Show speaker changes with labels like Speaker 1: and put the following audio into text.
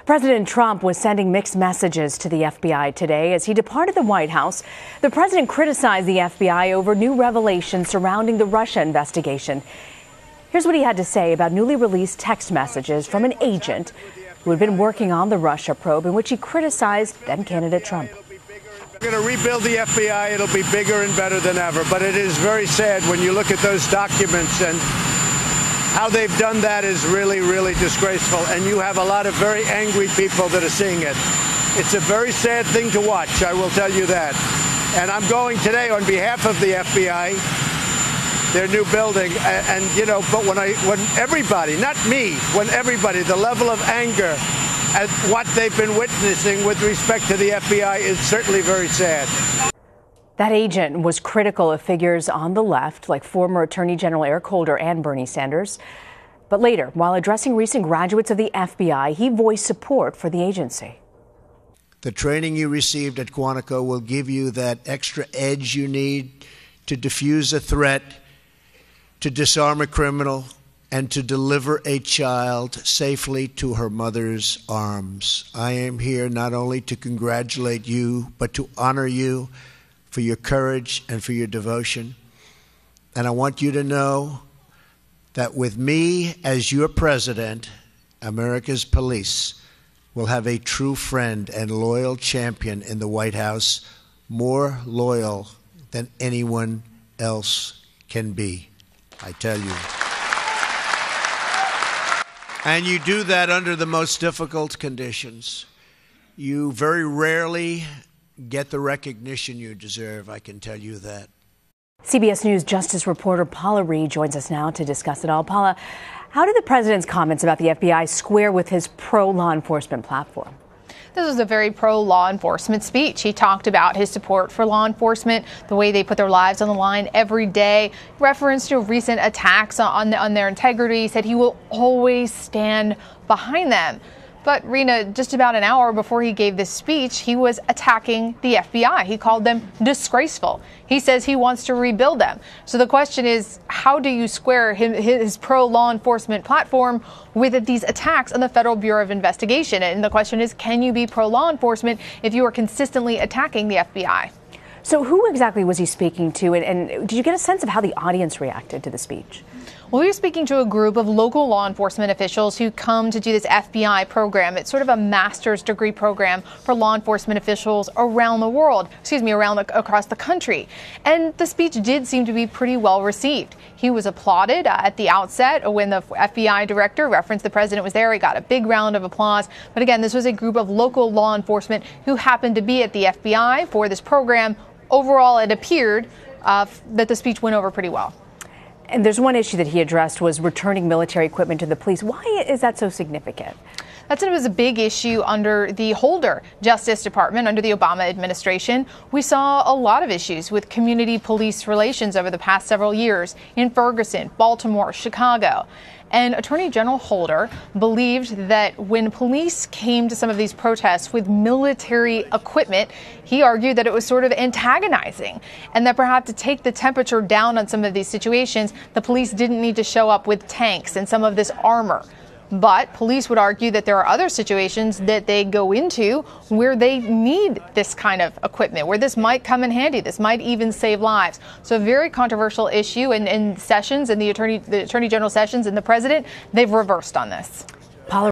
Speaker 1: President Trump was sending mixed messages to the FBI today as he departed the White House. The president criticized the FBI over new revelations surrounding the Russia investigation. Here's what he had to say about newly released text messages from an agent who had been working on the Russia probe, in which he criticized then-candidate Trump.
Speaker 2: We're going to rebuild the FBI. It'll be bigger and better than ever. But it is very sad when you look at those documents, and how they've done that is really, really disgraceful. And you have a lot of very angry people that are seeing it. It's a very sad thing to watch, I will tell you that. And I'm going today on behalf of the FBI, their new building. And you know, but when everybody, not me, when everybody, the level of anger at what they've been witnessing with respect to the FBI is certainly very sad.
Speaker 1: That agent was critical of figures on the left, like former Attorney General Eric Holder and Bernie Sanders. But later, while addressing recent graduates of the FBI, he voiced support for the agency.
Speaker 3: The training you received at Quantico will give you that extra edge you need to defuse a threat, to disarm a criminal, and to deliver a child safely to her mother's arms. I am here not only to congratulate you, but to honor you for your courage and for your devotion. And I want you to know that with me as your president, America's police will have a true friend and loyal champion in the White House, more loyal than anyone else can be, I tell you. And you do that under the most difficult conditions. You very rarely get the recognition you deserve, I can tell you that.
Speaker 1: CBS News Justice reporter Paula Reid joins us now to discuss it all. Paula, how did the president's comments about the FBI square with his pro-law enforcement platform?
Speaker 4: This was a very pro-law enforcement speech. He talked about his support for law enforcement, the way they put their lives on the line every day, reference to recent attacks on their integrity. He said he will always stand behind them. But, Rena, just about an hour before he gave this speech, he was attacking the FBI. He called them disgraceful. He says he wants to rebuild them. So the question is, how do you square his pro-law enforcement platform with these attacks on the Federal Bureau of Investigation? And the question is, can you be pro-law enforcement if you are consistently attacking the FBI?
Speaker 1: So who exactly was he speaking to? And did you get a sense of how the audience reacted to the speech?
Speaker 4: Well, we were speaking to a group of local law enforcement officials who come to do this FBI program. It's sort of a master's degree program for law enforcement officials around the world, across the country. And the speech did seem to be pretty well received. He was applauded at the outset when the FBI director referenced the president was there. He got a big round of applause. But again, this was a group of local law enforcement who happened to be at the FBI for this program. Overall, it appeared that the speech went over pretty well.
Speaker 1: And there's one issue that he addressed was returning military equipment to the police. Why is that so significant?
Speaker 4: That was a big issue under the Holder Justice Department, under the Obama administration. We saw a lot of issues with community police relations over the past several years in Ferguson, Baltimore, Chicago. And Attorney General Holder believed that when police came to some of these protests with military equipment, he argued that it was sort of antagonizing, and that perhaps to take the temperature down on some of these situations, the police didn't need to show up with tanks and some of this armor. But police would argue that there are other situations that they go into where they need this kind of equipment, where this might come in handy. This might even save lives. So a very controversial issue, and Sessions and the Attorney General Sessions and the president, they've reversed on this.